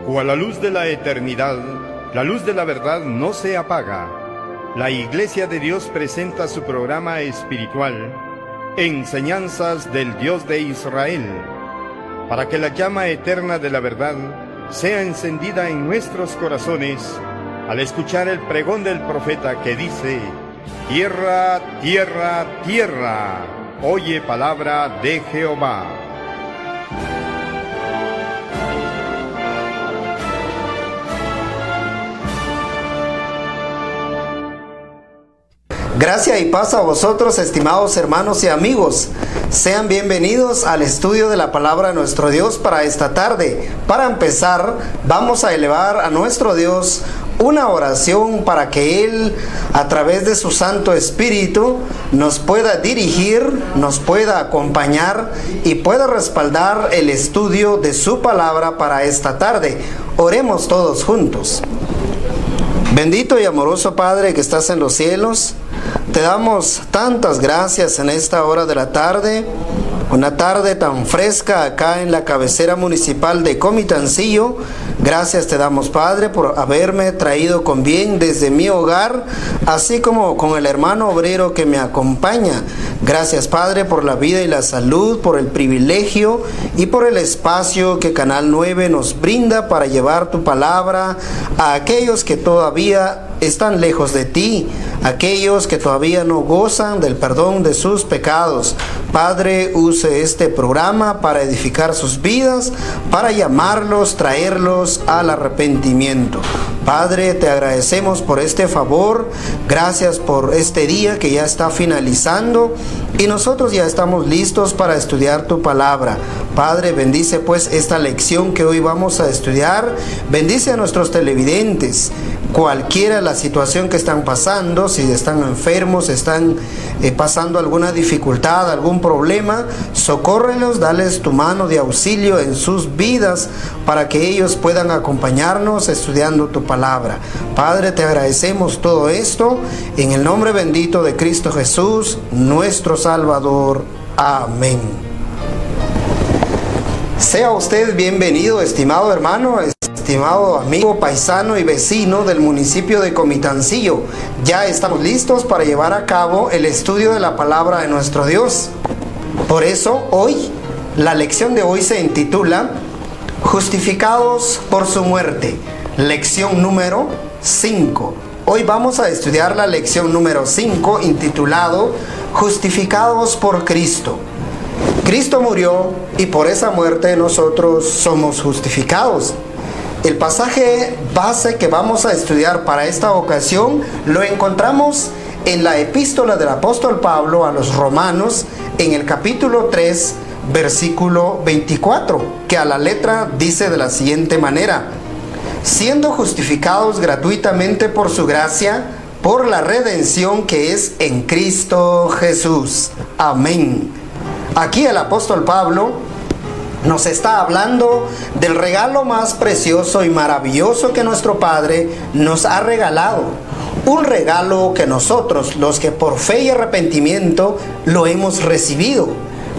Cual la luz de la eternidad, la luz de la verdad no se apaga. La Iglesia de Dios presenta su programa espiritual, Enseñanzas del Dios de Israel, para que la llama eterna de la verdad sea encendida en nuestros corazones al escuchar el pregón del profeta que dice: tierra, tierra, tierra, oye palabra de Jehová. Gracia y paz a vosotros, estimados hermanos y amigos. Sean bienvenidos al estudio de la palabra de nuestro Dios para esta tarde. Para empezar, vamos a elevar a nuestro Dios una oración para que Él, a través de su Santo Espíritu, nos pueda dirigir, nos pueda acompañar y pueda respaldar el estudio de su palabra para esta tarde. Oremos todos juntos. Bendito y amoroso Padre que estás en los cielos, te damos tantas gracias en esta hora de la tarde, una tarde tan fresca acá en la cabecera municipal de Comitancillo. Gracias te damos, Padre, por haberme traído con bien desde mi hogar, así como con el hermano obrero que me acompaña. Gracias, Padre, por la vida y la salud, por el privilegio y por el espacio que Canal 9 nos brinda para llevar tu palabra a aquellos que todavía están lejos de ti, aquellos que todavía no gozan del perdón de sus pecados. Padre, use este programa para edificar sus vidas, para llamarlos, traerlos al arrepentimiento. Padre, te agradecemos por este favor, gracias por este día que ya está finalizando y nosotros ya estamos listos para estudiar tu palabra. Padre, bendice pues esta lección que hoy vamos a estudiar, bendice a nuestros televidentes, cualquiera la situación que están pasando, si están enfermos, están pasando alguna dificultad, algún problema, socórrelos, dales tu mano de auxilio en sus vidas para que ellos puedan acompañarnos estudiando tu palabra. Padre, te agradecemos todo esto en el nombre bendito de Cristo Jesús, nuestro Salvador. Amén. Sea usted bienvenido, estimado hermano, estimado amigo, paisano y vecino del municipio de Comitancillo. Ya estamos listos para llevar a cabo el estudio de la palabra de nuestro Dios. Por eso, hoy, la lección de hoy se intitula Justificados por su muerte. Lección número 5. Hoy vamos a estudiar la lección número 5, intitulado Justificados por Cristo. Cristo murió y por esa muerte nosotros somos justificados. El pasaje base que vamos a estudiar para esta ocasión lo encontramos en la epístola del apóstol Pablo a los Romanos, en el capítulo 3, versículo 24, que a la letra dice de la siguiente manera: siendo justificados gratuitamente por su gracia, por la redención que es en Cristo Jesús. Amén. Aquí el apóstol Pablo nos está hablando del regalo más precioso y maravilloso que nuestro Padre nos ha regalado. Un regalo que nosotros, los que por fe y arrepentimiento, lo hemos recibido.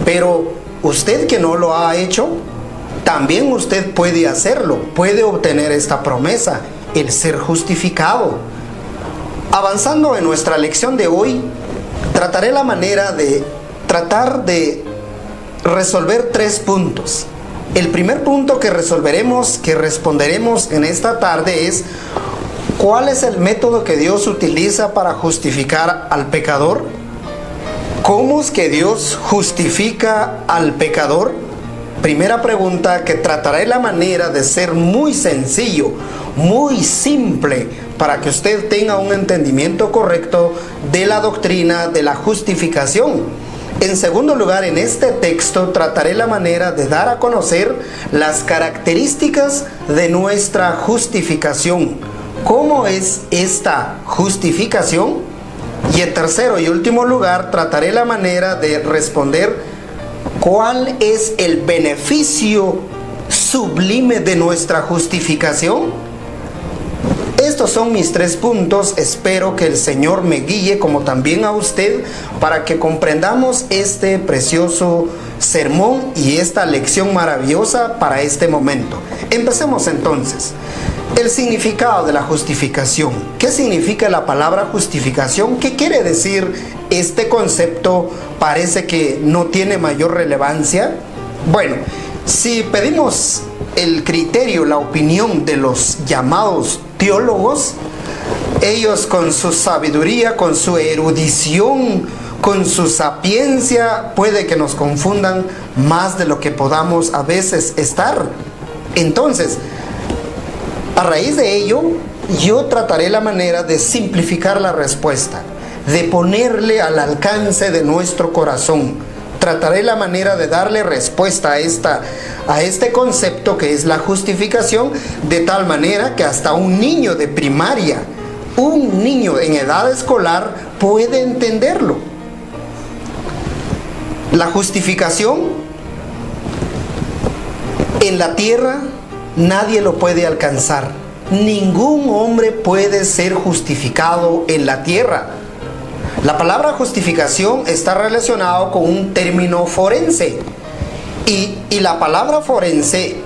Pero usted que no lo ha hecho, también usted puede hacerlo, puede obtener esta promesa, el ser justificado. Avanzando en nuestra lección de hoy, trataré la manera de tratar de resolver 3 puntos. El primer punto que responderemos en esta tarde es: ¿cuál es el método que Dios utiliza para justificar al pecador? ¿Cómo es que Dios justifica al pecador? Primera pregunta, que trataré la manera de ser muy sencillo, muy simple, para que usted tenga un entendimiento correcto de la doctrina de la justificación. En segundo lugar, en este texto trataré la manera de dar a conocer las características de nuestra justificación. ¿Cómo es esta justificación? Y en tercero y último lugar, trataré la manera de responder cuál es el beneficio sublime de nuestra justificación. Estos son mis 3 puntos. Espero que el Señor me guíe, como también a usted, para que comprendamos este precioso sermón y esta lección maravillosa para este momento. Empecemos entonces. El significado de la justificación. ¿Qué significa la palabra justificación? ¿Qué quiere decir este concepto? Parece que no tiene mayor relevancia. Bueno, si pedimos el criterio, la opinión de los llamados teólogos, ellos con su sabiduría, con su erudición, con su sapiencia, puede que nos confundan más de lo que podamos a veces estar. Entonces, a raíz de ello, yo trataré la manera de simplificar la respuesta, de ponerle al alcance de nuestro corazón. Trataré la manera de darle respuesta a este concepto que es la justificación, de tal manera que hasta un niño de primaria, un niño en edad escolar puede entenderlo. La justificación en la tierra nadie lo puede alcanzar. Ningún hombre puede ser justificado en la tierra. La palabra justificación está relacionado con un término forense. Y la palabra forense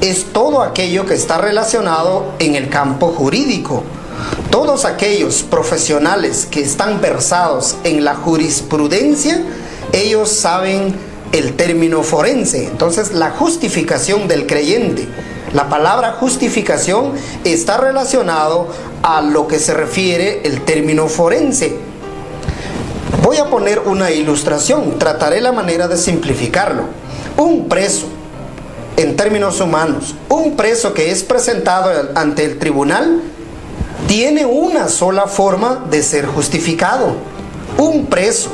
es todo aquello que está relacionado en el campo jurídico. Todos aquellos profesionales que están versados en la jurisprudencia, ellos saben el término forense. Entonces, la justificación del creyente, la palabra justificación está relacionado a lo que se refiere el término forense. Voy a poner una ilustración, trataré la manera de simplificarlo. Un preso, en términos humanos, un preso que es presentado ante el tribunal, tiene una sola forma de ser justificado. Un preso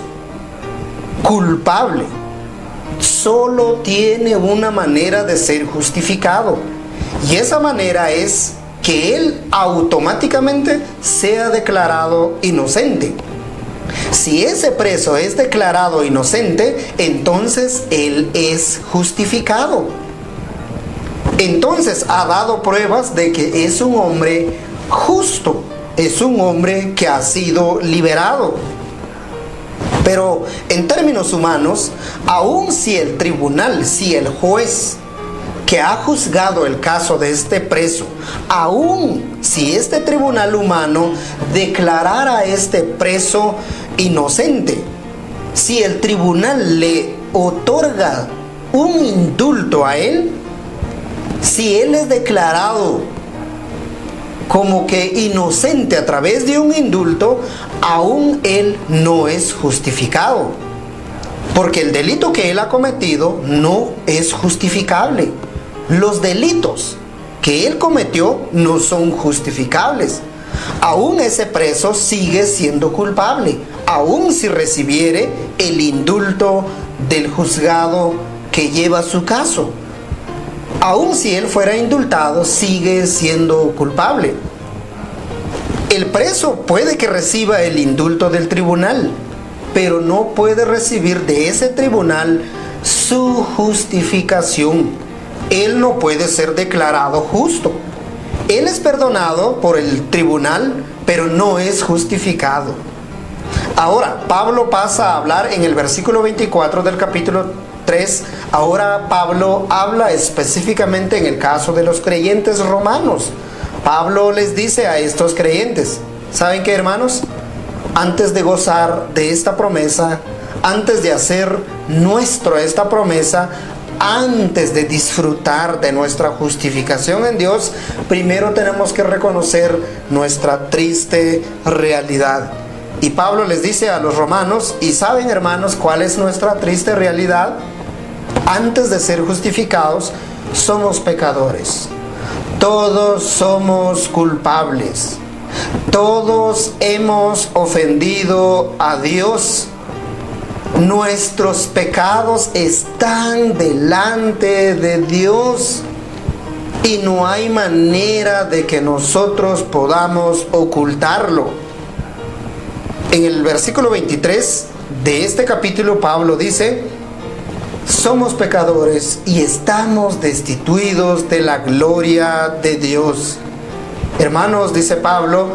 culpable solo tiene una manera de ser justificado, y esa manera es que él automáticamente sea declarado inocente. Si ese preso es declarado inocente, entonces él es justificado. Entonces ha dado pruebas de que es un hombre justo, es un hombre que ha sido liberado. Pero en términos humanos, aun si el tribunal, si el juez que ha juzgado el caso de este preso, aun si este tribunal humano declarara a este preso inocente, si el tribunal le otorga un indulto a él, si él es declarado como que inocente a través de un indulto, aún él no es justificado, porque el delito que él ha cometido no es justificable. Los delitos que él cometió no son justificables. Aún ese preso sigue siendo culpable, aún si recibiere el indulto del juzgado que lleva su caso. Aún si él fuera indultado, sigue siendo culpable. El preso puede que reciba el indulto del tribunal, pero no puede recibir de ese tribunal su justificación. Él no puede ser declarado justo. Él es perdonado por el tribunal, pero no es justificado. Ahora, Pablo pasa a hablar en el versículo 24 del capítulo 3. Ahora Pablo habla específicamente en el caso de los creyentes romanos. Pablo les dice a estos creyentes, ¿saben qué, hermanos? Antes de gozar de esta promesa, antes de hacer nuestra esta promesa, antes de disfrutar de nuestra justificación en Dios, primero tenemos que reconocer nuestra triste realidad. Y Pablo les dice a los romanos, ¿y saben, hermanos, cuál es nuestra triste realidad? Antes de ser justificados, somos pecadores. Todos somos culpables. Todos hemos ofendido a Dios. Nuestros pecados están delante de Dios y no hay manera de que nosotros podamos ocultarlo. En el versículo 23 de este capítulo, Pablo dice: somos pecadores y estamos destituidos de la gloria de Dios. Hermanos, dice Pablo,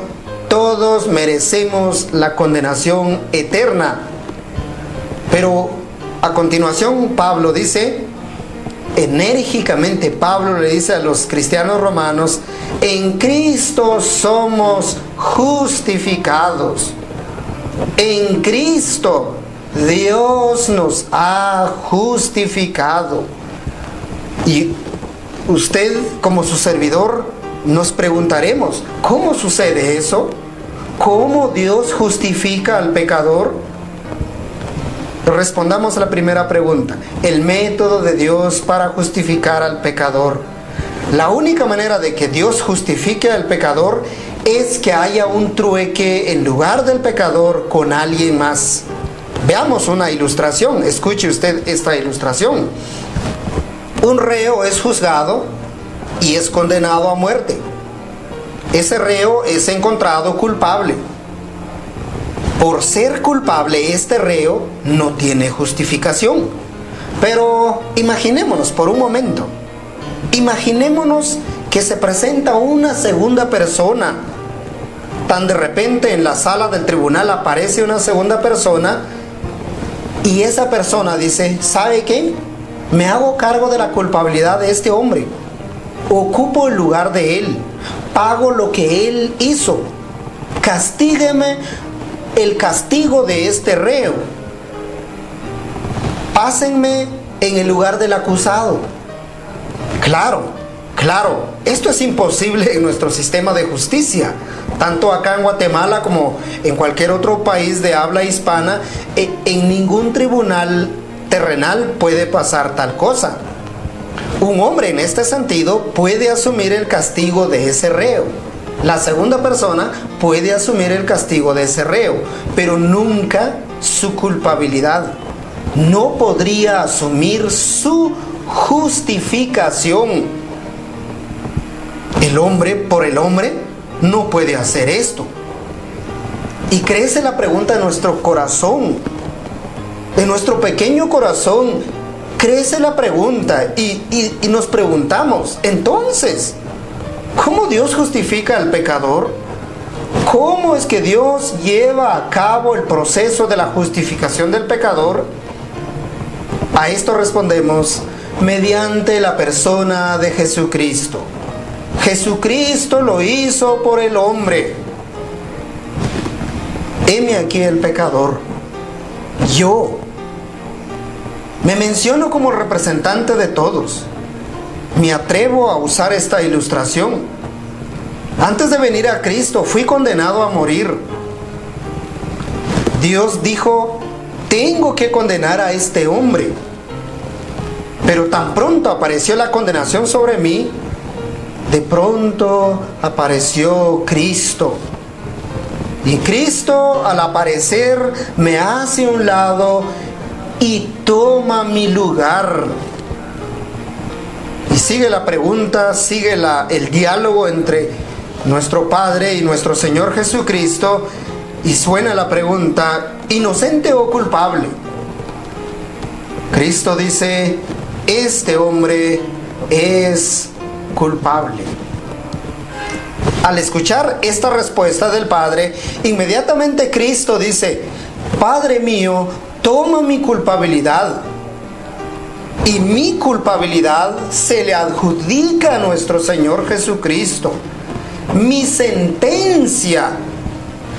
todos merecemos la condenación eterna. Pero A continuación, Pablo dice, enérgicamente Pablo le dice a los cristianos romanos, en Cristo somos justificados. En Cristo Dios nos ha justificado. Y usted, como su servidor, nos preguntaremos, ¿cómo sucede eso? ¿Cómo Dios justifica al pecador? Respondamos a la primera pregunta. El método de Dios para justificar al pecador. La única manera de que Dios justifique al pecador es que haya un trueque en lugar del pecador con alguien más. Veamos una ilustración. Escuche usted esta ilustración. Un reo es juzgado y es condenado a muerte. Ese reo es encontrado culpable. Por ser culpable, este reo no tiene justificación. Pero imaginémonos por un momento. Imaginémonos que se presenta una segunda persona. Tan de repente en la sala del tribunal aparece una segunda persona y esa persona dice, ¿sabe qué? Me hago cargo de la culpabilidad de este hombre. Ocupo el lugar de él. Pago lo que él hizo. Castígueme el castigo de este reo. Pásenme en el lugar del acusado. Claro, esto es imposible en nuestro sistema de justicia. Tanto acá en Guatemala como en cualquier otro país de habla hispana, en ningún tribunal terrenal puede pasar tal cosa. Un hombre en este sentido puede asumir el castigo de ese reo. La segunda persona puede asumir el castigo de ese reo, pero nunca su culpabilidad. No podría asumir su justificación. El hombre por el hombre no puede hacer esto. Y crece la pregunta en nuestro corazón. En nuestro pequeño corazón crece la pregunta y nos preguntamos, entonces, ¿cómo Dios justifica al pecador? ¿Cómo es que Dios lleva a cabo el proceso de la justificación del pecador? A esto respondemos mediante la persona de Jesucristo. Jesucristo lo hizo por el hombre. Heme aquí el pecador. Yo me menciono como representante de todos. Me atrevo a usar esta ilustración. Antes de venir a Cristo fui condenado a morir. Dios dijo, tengo que condenar a este hombre. Pero tan pronto apareció la condenación sobre mí, de pronto apareció Cristo. Y Cristo, al aparecer, me hace a un lado y toma mi lugar. Y sigue la pregunta, sigue el diálogo entre nuestro Padre y nuestro Señor Jesucristo, y suena la pregunta, ¿inocente o culpable? Cristo dice, este hombre es culpable. Al escuchar esta respuesta del Padre, inmediatamente Cristo dice, Padre mío, toma mi culpabilidad. Y mi culpabilidad se le adjudica a nuestro Señor Jesucristo. Mi sentencia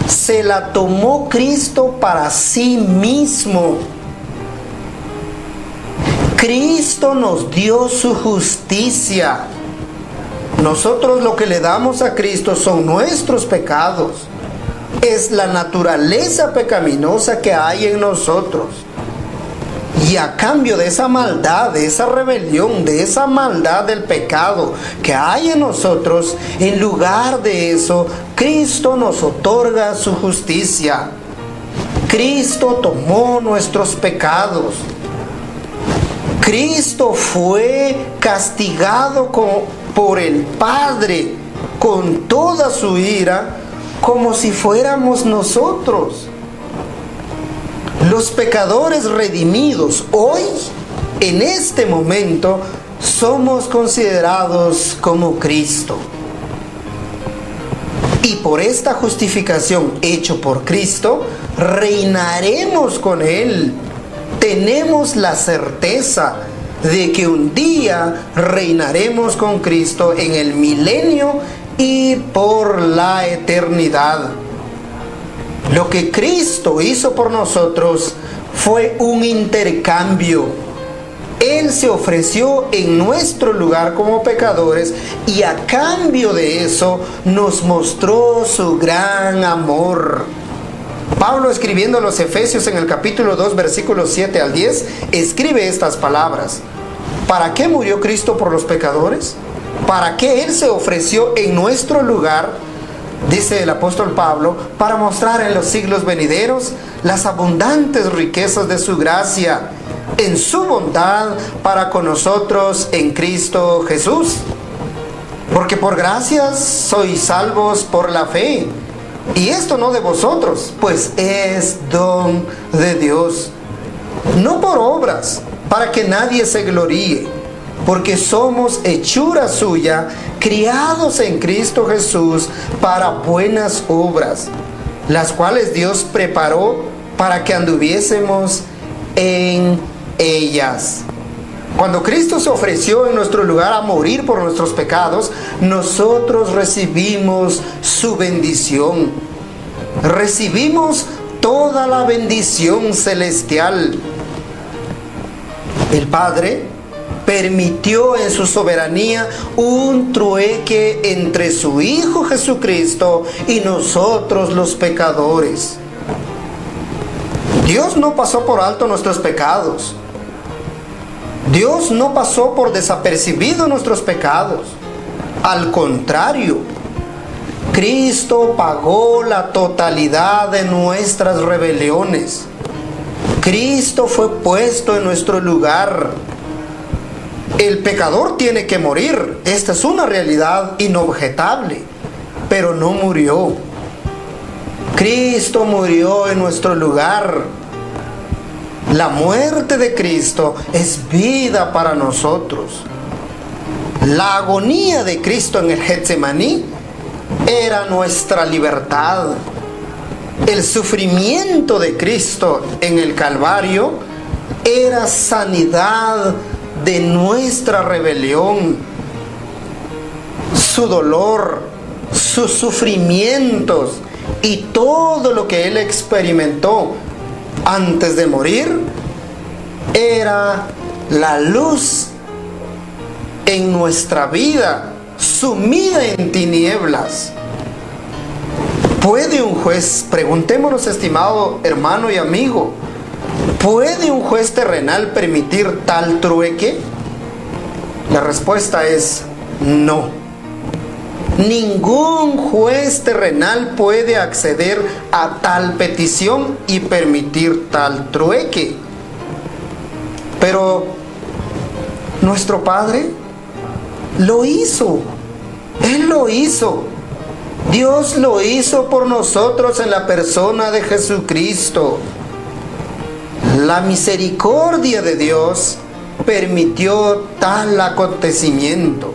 se la tomó Cristo para sí mismo. Cristo nos dio su justicia. Nosotros lo que le damos a Cristo son nuestros pecados. Es la naturaleza pecaminosa que hay en nosotros. Y a cambio de esa maldad, de esa rebelión, de esa maldad del pecado que hay en nosotros, en lugar de eso, Cristo nos otorga su justicia. Cristo tomó nuestros pecados. Cristo fue castigado por el Padre con toda su ira, como si fuéramos nosotros. Los pecadores redimidos hoy, en este momento, somos considerados como Cristo. Y por esta justificación hecha por Cristo, reinaremos con Él tenemos la certeza de que un día reinaremos con Cristo en el milenio y por la eternidad. Lo que Cristo hizo por nosotros fue un intercambio. Él se ofreció en nuestro lugar como pecadores y a cambio de eso nos mostró su gran amor. Pablo, escribiendo a los Efesios en el capítulo 2, versículos 7 al 10, escribe estas palabras: ¿para qué murió Cristo por los pecadores? ¿Para qué Él se ofreció en nuestro lugar? Dice el apóstol Pablo, para mostrar en los siglos venideros las abundantes riquezas de su gracia, en su bondad para con nosotros en Cristo Jesús. Porque por gracias sois salvos por la fe. Y esto no de vosotros, pues es don de Dios. No por obras, para que nadie se gloríe. Porque somos hechura suya, criados en Cristo Jesús para buenas obras, las cuales Dios preparó para que anduviésemos en ellas. Cuando Cristo se ofreció en nuestro lugar a morir por nuestros pecados, nosotros recibimos su bendición. Recibimos toda la bendición celestial. El Padre permitió en su soberanía un trueque entre su Hijo Jesucristo y nosotros los pecadores. Dios no pasó por alto nuestros pecados. Dios no pasó por desapercibido nuestros pecados. Al contrario, Cristo pagó la totalidad de nuestras rebeliones. Cristo fue puesto en nuestro lugar. El pecador tiene que morir. Esta es una realidad inobjetable, pero no murió. Cristo murió en nuestro lugar. La muerte de Cristo es vida para nosotros. La agonía de Cristo en el Getsemaní era nuestra libertad. El sufrimiento de Cristo en el Calvario era sanidad de nuestra rebelión. Su dolor, sus sufrimientos y todo lo que Él experimentó antes de morir era la luz en nuestra vida, sumida en tinieblas. ¿Puede un juez, preguntémonos, estimado hermano y amigo, ¿puede un juez terrenal permitir tal trueque? La respuesta es no. Ningún juez terrenal puede acceder a tal petición y permitir tal trueque. Pero nuestro Padre lo hizo. Él lo hizo. Dios lo hizo por nosotros en la persona de Jesucristo. La misericordia de Dios permitió tal acontecimiento.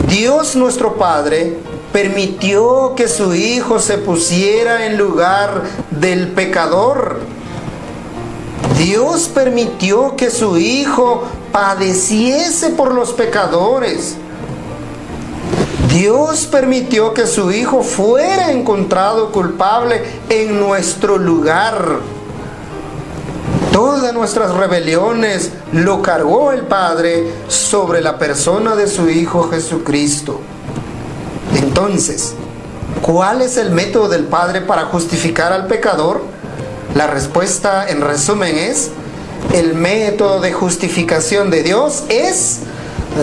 Dios nuestro Padre permitió que su Hijo se pusiera en lugar del pecador. Dios permitió que su Hijo padeciese por los pecadores. Dios permitió que su Hijo fuera encontrado culpable en nuestro lugar. Todas nuestras rebeliones lo cargó el Padre sobre la persona de su Hijo Jesucristo. Entonces, ¿cuál es el método del Padre para justificar al pecador? La respuesta, en resumen, es: el método de justificación de Dios es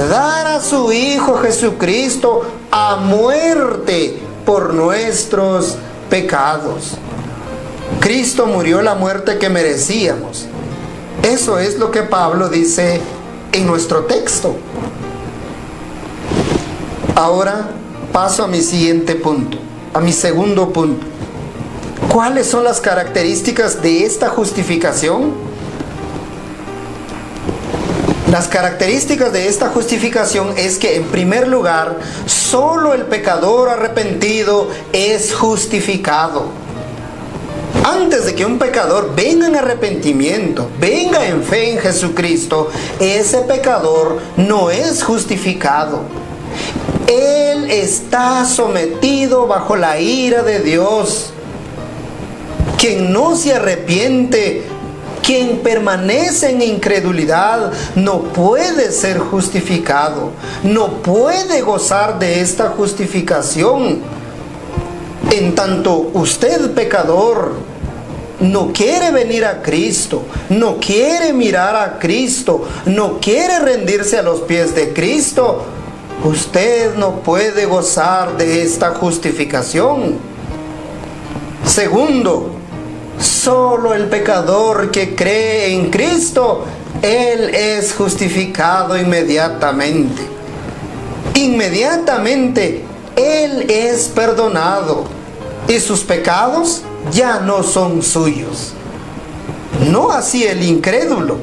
dar a su Hijo Jesucristo a muerte por nuestros pecados. Cristo murió la muerte que merecíamos. Eso es lo que Pablo dice en nuestro texto. Ahora paso a mi siguiente punto, a mi segundo punto. ¿Cuáles son las características de esta justificación? Las características de esta justificación es que, en primer lugar, solo el pecador arrepentido es justificado. Antes de que un pecador venga en arrepentimiento, venga en fe en Jesucristo, ese pecador no es justificado. Él está sometido bajo la ira de Dios. Quien no se arrepiente, quien permanece en incredulidad, no puede ser justificado, no puede gozar de esta justificación. En tanto usted, pecador, no quiere venir a Cristo, no quiere mirar a Cristo, no quiere rendirse a los pies de Cristo, usted no puede gozar de esta justificación. Segundo, solo el pecador que cree en Cristo, él es justificado inmediatamente. Inmediatamente, él es perdonado y sus pecados ya no son suyos. No así el incrédulo.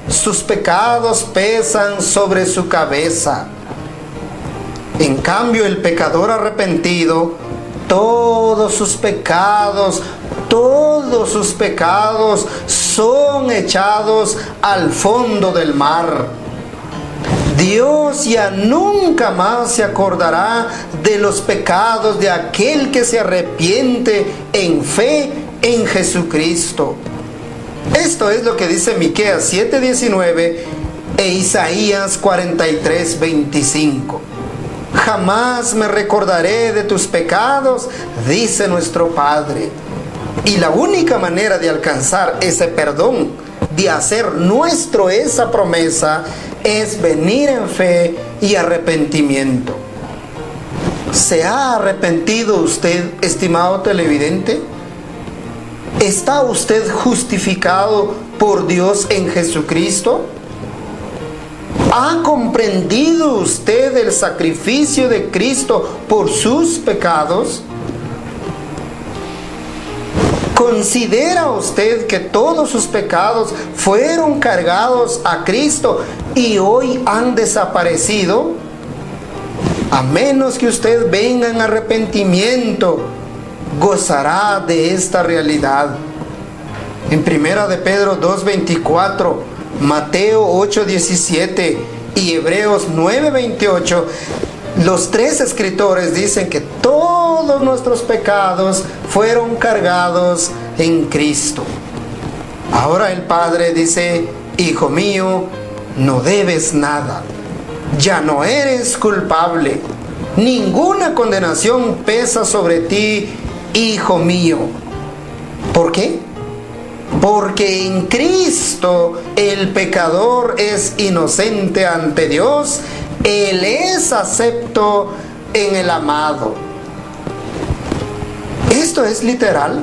Sus pecados pesan sobre su cabeza. En cambio, el pecador arrepentido, todos sus pecados son echados al fondo del mar. Dios ya nunca más se acordará de los pecados de aquel que se arrepiente en fe en Jesucristo. Esto es lo que dice Miqueas 7:19 e Isaías 43:25. Jamás me recordaré de tus pecados, dice nuestro Padre. Y la única manera de alcanzar ese perdón, de hacer nuestro esa promesa, es venir en fe y arrepentimiento. ¿Se ha arrepentido usted, estimado televidente? ¿Está usted justificado por Dios en Jesucristo? ¿Ha comprendido usted el sacrificio de Cristo por sus pecados? ¿Considera usted que todos sus pecados fueron cargados a Cristo y hoy han desaparecido? A menos que usted venga en arrepentimiento, gozará de esta realidad. En 1 de Pedro 2:24, Mateo 8:17 y Hebreos 9:28, los tres escritores dicen que todos nuestros pecados fueron cargados en Cristo. Ahora el Padre dice: hijo mío, no debes nada, ya no eres culpable, ninguna condenación pesa sobre ti, hijo mío. ¿Por qué? Porque en Cristo el pecador es inocente ante Dios, Él es acepto en el amado. ¿Esto es literal?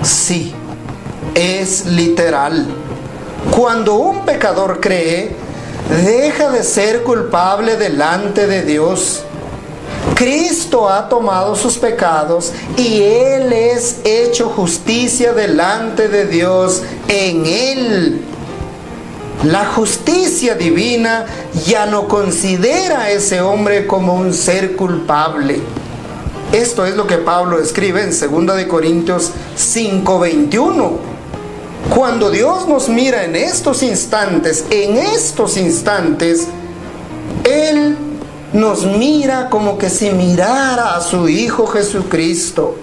Sí, es literal. Cuando un pecador cree, deja de ser culpable delante de Dios. Cristo ha tomado sus pecados y Él es hecho justicia delante de Dios en Él. La justicia divina ya no considera a ese hombre como un ser culpable. Esto es lo que Pablo escribe en 2 de Corintios 5:21. Cuando Dios nos mira en estos instantes, Él nos mira como que si mirara a su Hijo Jesucristo,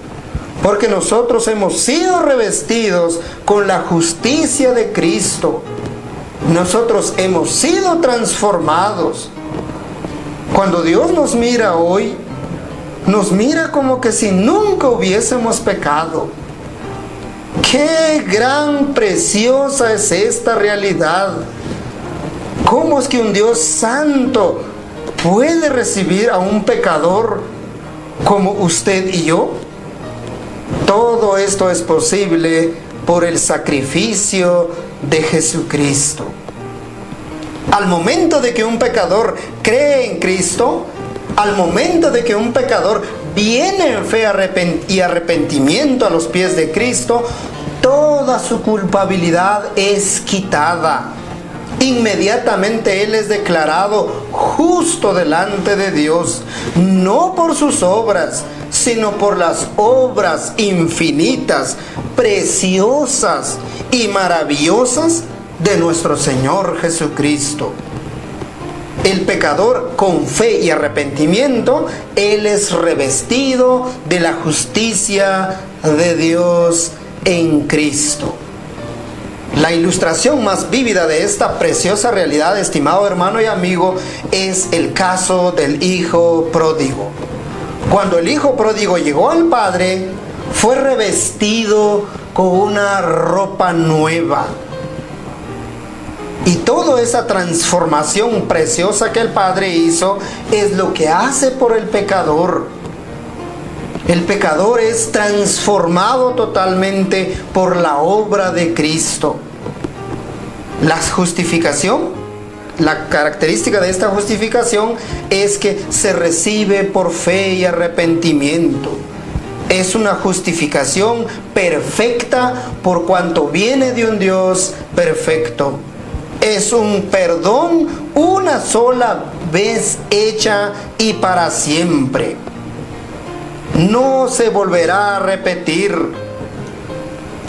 porque nosotros hemos sido revestidos con la justicia de Cristo. Nosotros hemos sido transformados. Cuando Dios nos mira hoy, nos mira como que si nunca hubiésemos pecado. ¡Qué gran, preciosa es esta realidad! ¿Cómo es que un Dios santo puede recibir a un pecador como usted y yo? Todo esto es posible por el sacrificio de Jesucristo. Al momento de que un pecador cree en Cristo, al momento de que un pecador viene en fe y arrepentimiento a los pies de Cristo, toda su culpabilidad es quitada. Inmediatamente Él es declarado justo delante de Dios, no por sus obras, sino por las obras infinitas, preciosas y maravillosas de nuestro Señor Jesucristo. El pecador con fe y arrepentimiento, él es revestido de la justicia de Dios en Cristo. La ilustración más vívida de esta preciosa realidad, estimado hermano y amigo, es el caso del hijo pródigo. Cuando el hijo pródigo llegó al Padre, fue revestido con una ropa nueva. Y toda esa transformación preciosa que el Padre hizo es lo que hace por el pecador. El pecador es transformado totalmente por la obra de Cristo. La justificación, la característica de esta justificación es que se recibe por fe y arrepentimiento. Es una justificación perfecta por cuanto viene de un Dios perfecto. Es un perdón una sola vez hecha y para siempre. No se volverá a repetir.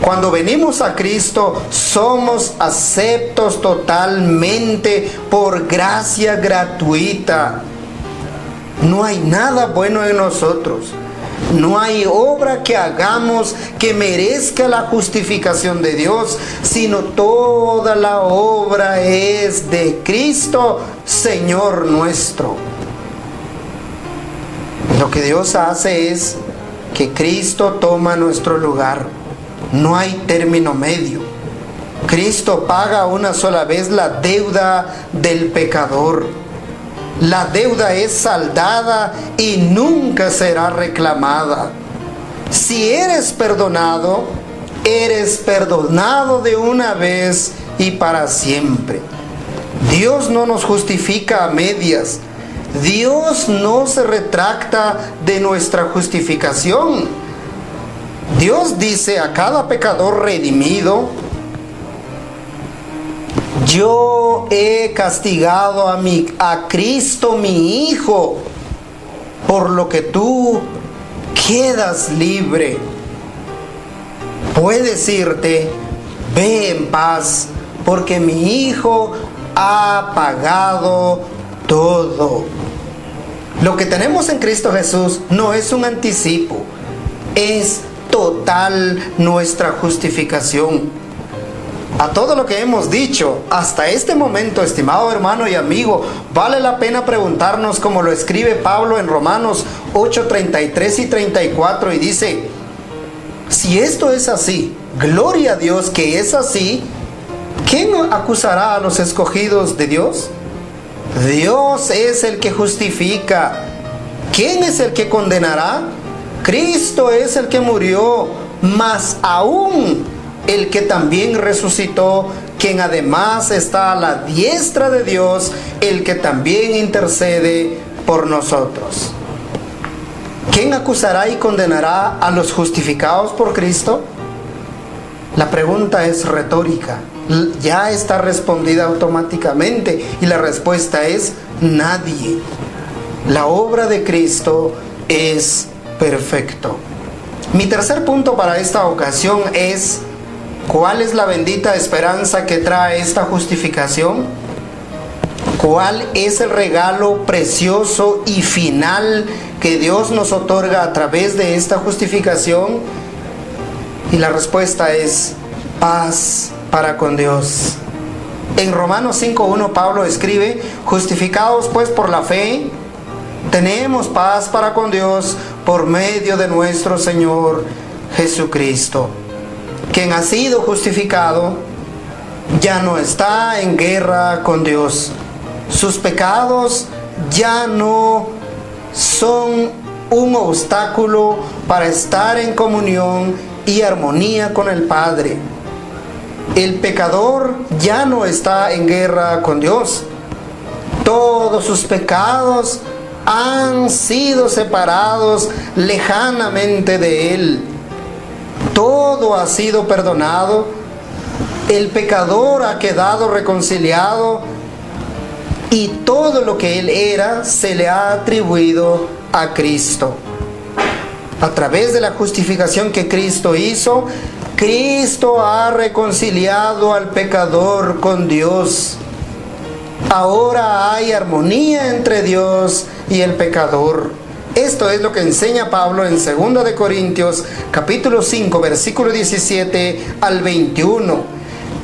Cuando venimos a Cristo, somos aceptos totalmente por gracia gratuita. No hay nada bueno en nosotros. No hay obra que hagamos que merezca la justificación de Dios, sino toda la obra es de Cristo, Señor nuestro. Lo que Dios hace es que Cristo toma nuestro lugar. No hay término medio. Cristo paga una sola vez la deuda del pecador. La deuda es saldada y nunca será reclamada. Si eres perdonado de una vez y para siempre. Dios no nos justifica a medias. Dios no se retracta de nuestra justificación. Dios dice a cada pecador redimido: yo he castigado a Cristo mi Hijo, por lo que tú quedas libre. Puedes irte, ve en paz, porque mi Hijo ha pagado todo. Lo que tenemos en Cristo Jesús no es un anticipo, es total nuestra justificación. A todo lo que hemos dicho hasta este momento, estimado hermano y amigo, vale la pena preguntarnos, como lo escribe Pablo en Romanos 8:33 y 34, y dice: si esto es así, gloria a Dios que es así, ¿quién acusará a los escogidos de Dios? Dios es el que justifica. ¿Quién es el que condenará? Cristo es el que murió, más aún el que también resucitó, quien además está a la diestra de Dios, el que también intercede por nosotros. ¿Quién acusará y condenará a los justificados por Cristo? La pregunta es retórica, ya está respondida automáticamente, y la respuesta es nadie. La obra de Cristo es perfecto. Mi tercer punto para esta ocasión es: ¿cuál es la bendita esperanza que trae esta justificación? ¿Cuál es el regalo precioso y final que Dios nos otorga a través de esta justificación? Y la respuesta es paz para con Dios. En Romanos 5:1 Pablo escribe: justificados pues por la fe, tenemos paz para con Dios por medio de nuestro Señor Jesucristo. Quien ha sido justificado ya no está en guerra con Dios. Sus pecados ya no son un obstáculo para estar en comunión y armonía con el Padre. El pecador ya no está en guerra con Dios. Todos sus pecados han sido separados lejanamente de Él. Todo ha sido perdonado. El pecador ha quedado reconciliado y todo lo que él era se le ha atribuido a Cristo. A través de la justificación que Cristo hizo, Cristo ha reconciliado al pecador con Dios. Ahora hay armonía entre Dios y el pecador. Esto es lo que enseña Pablo en 2 de Corintios, capítulo 5, versículo 17 al 21.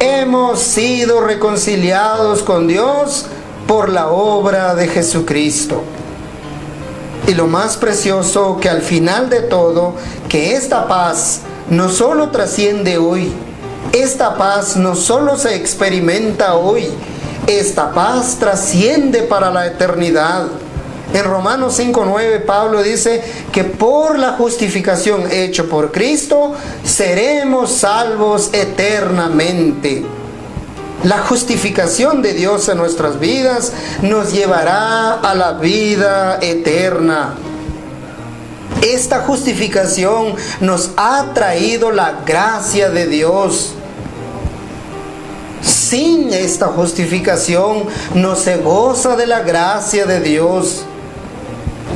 Hemos sido reconciliados con Dios por la obra de Jesucristo. Y lo más precioso, que al final de todo, que esta paz no solo trasciende hoy, esta paz no solo se experimenta hoy, esta paz trasciende para la eternidad. En Romanos 5:9 Pablo dice que por la justificación hecha por Cristo seremos salvos eternamente. La justificación de Dios en nuestras vidas nos llevará a la vida eterna. Esta justificación nos ha traído la gracia de Dios. Sin esta justificación no se goza de la gracia de Dios.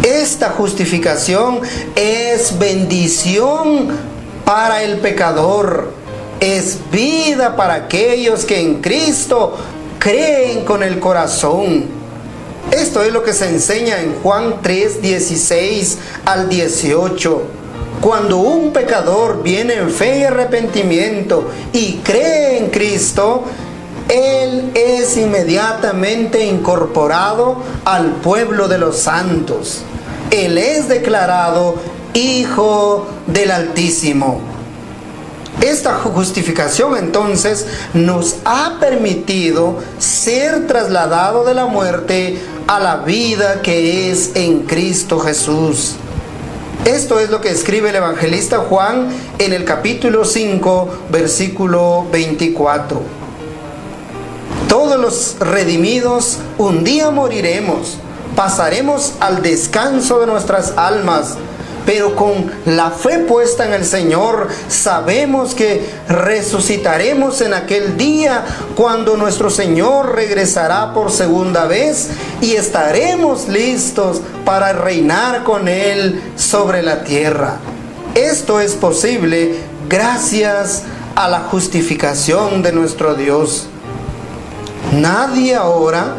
Esta justificación es bendición para el pecador. Es vida para aquellos que en Cristo creen con el corazón. Esto es lo que se enseña en Juan 3, 16 al 18. Cuando un pecador viene en fe y arrepentimiento y cree en Cristo, él es inmediatamente incorporado al pueblo de los santos. Él es declarado Hijo del Altísimo. Esta justificación entonces nos ha permitido ser trasladado de la muerte a la vida que es en Cristo Jesús. Esto es lo que escribe el evangelista Juan en el capítulo 5, versículo 24. Todos los redimidos un día moriremos, pasaremos al descanso de nuestras almas. Pero con la fe puesta en el Señor, sabemos que resucitaremos en aquel día cuando nuestro Señor regresará por segunda vez y estaremos listos para reinar con Él sobre la tierra. Esto es posible gracias a la justificación de nuestro Dios. Nadie ahora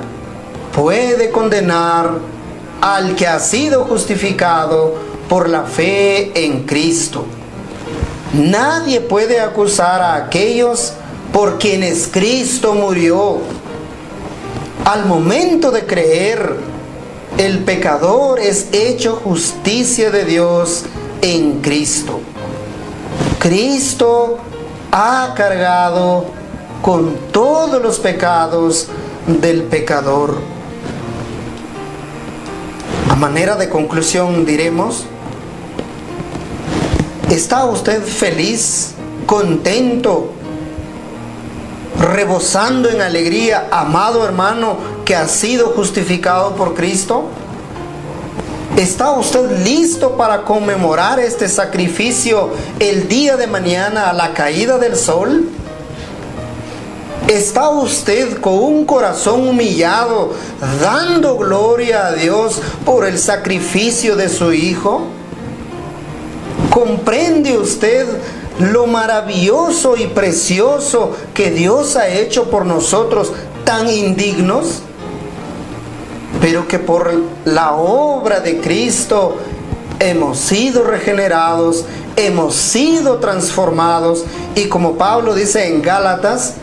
puede condenar al que ha sido justificado por la fe en Cristo. Nadie puede acusar a aquellos por quienes Cristo murió. Al momento de creer, el pecador es hecho justicia de Dios en Cristo. Cristo ha cargado con todos los pecados del pecador. A manera de conclusión diremos: ¿está usted feliz, contento, rebosando en alegría, amado hermano, que ha sido justificado por Cristo? ¿Está usted listo para conmemorar este sacrificio el día de mañana a la caída del sol? ¿Está usted con un corazón humillado, dando gloria a Dios por el sacrificio de su Hijo? ¿Comprende usted lo maravilloso y precioso que Dios ha hecho por nosotros tan indignos? Pero que por la obra de Cristo hemos sido regenerados, hemos sido transformados y, como Pablo dice en Gálatas,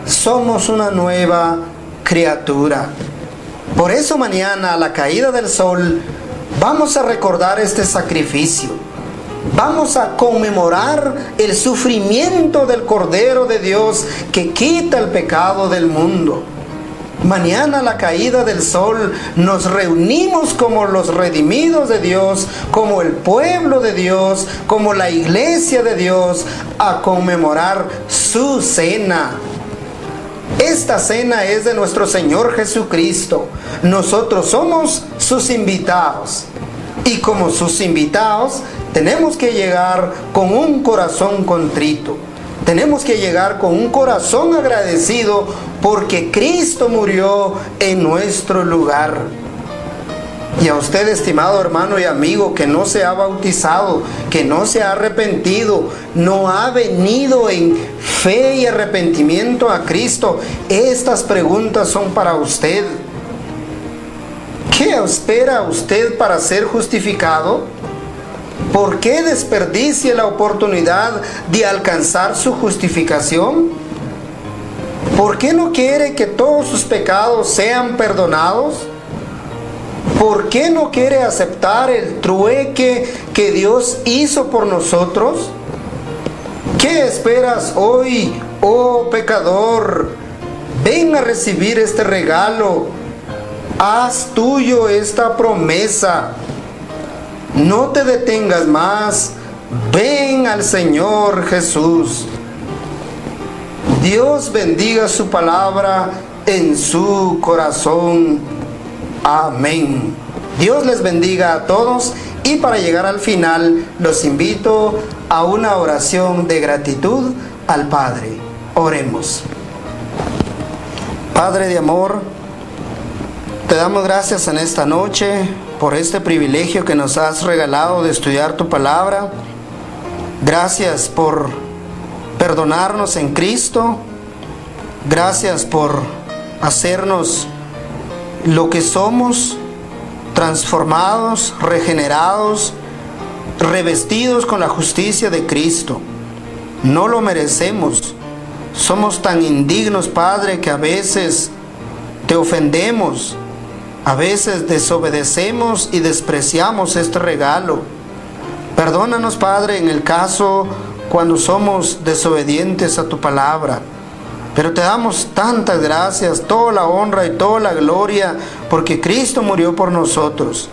somos una nueva criatura. Por eso mañana, a la caída del sol, vamos a recordar este sacrificio. Vamos a conmemorar el sufrimiento del Cordero de Dios que quita el pecado del mundo. Mañana, a la caída del sol, nos reunimos como los redimidos de Dios, como el pueblo de Dios, como la iglesia de Dios, a conmemorar su cena. Esta cena es de nuestro Señor Jesucristo. Nosotros somos sus invitados. Y como sus invitados, tenemos que llegar con un corazón contrito. Tenemos que llegar con un corazón agradecido porque Cristo murió en nuestro lugar. Y a usted, estimado hermano y amigo, que no se ha bautizado, que no se ha arrepentido, no ha venido en fe y arrepentimiento a Cristo, estas preguntas son para usted. ¿Qué espera usted para ser justificado? ¿Por qué desperdicia la oportunidad de alcanzar su justificación? ¿Por qué no quiere que todos sus pecados sean perdonados? ¿Por qué no quiere aceptar el trueque que Dios hizo por nosotros? ¿Qué esperas hoy, oh pecador? Ven a recibir este regalo. Haz tuyo esta promesa. No te detengas más. Ven al Señor Jesús. Dios bendiga su palabra en su corazón. Amén. Dios les bendiga a todos, y para llegar al final los invito a una oración de gratitud al Padre. Oremos. Padre de amor, te damos gracias en esta noche por este privilegio que nos has regalado de estudiar tu palabra. Gracias por perdonarnos en Cristo. Gracias por hacernos lo que somos, transformados, regenerados, revestidos con la justicia de Cristo. No lo merecemos. Somos tan indignos, Padre, que a veces te ofendemos, a veces desobedecemos y despreciamos este regalo. Perdónanos, Padre, en el caso cuando somos desobedientes a tu palabra. Pero te damos tantas gracias, toda la honra y toda la gloria, porque Cristo murió por nosotros.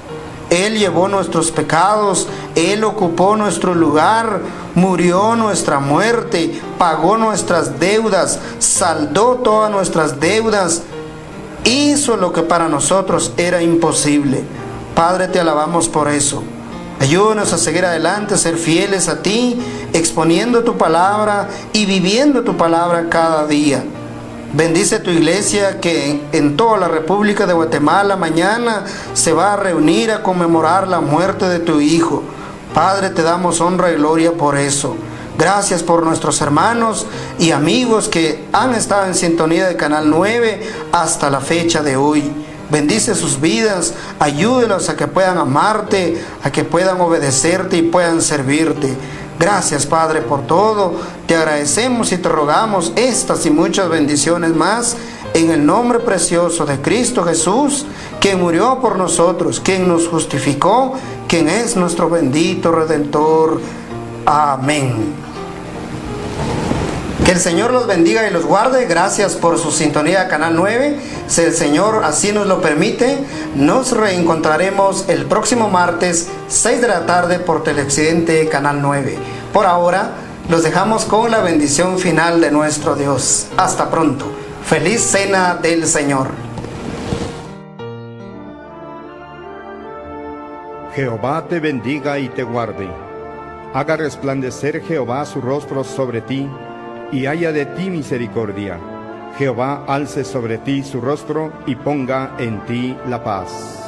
Él llevó nuestros pecados, Él ocupó nuestro lugar, murió nuestra muerte, pagó nuestras deudas, saldó todas nuestras deudas, hizo lo que para nosotros era imposible. Padre, te alabamos por eso. Ayúdanos a seguir adelante, a ser fieles a ti, exponiendo tu palabra y viviendo tu palabra cada día. Bendice tu iglesia que en toda la República de Guatemala mañana se va a reunir a conmemorar la muerte de tu Hijo. Padre, te damos honra y gloria por eso. Gracias por nuestros hermanos y amigos que han estado en sintonía de Canal 9 hasta la fecha de hoy. Bendice sus vidas, ayúdelos a que puedan amarte, a que puedan obedecerte y puedan servirte. Gracias, Padre, por todo. Te agradecemos y te rogamos estas y muchas bendiciones más en el nombre precioso de Cristo Jesús, quien murió por nosotros, quien nos justificó, quien es nuestro bendito Redentor. Amén. Que el Señor los bendiga y los guarde. Gracias por su sintonía a Canal 9. Si el Señor así nos lo permite, nos reencontraremos el próximo martes, 6 de la tarde, por Teleoccidente Canal 9. Por ahora, los dejamos con la bendición final de nuestro Dios. Hasta pronto. Feliz Cena del Señor. Jehová te bendiga y te guarde. Haga resplandecer Jehová su rostro sobre ti y haya de ti misericordia. Jehová alce sobre ti su rostro y ponga en ti la paz.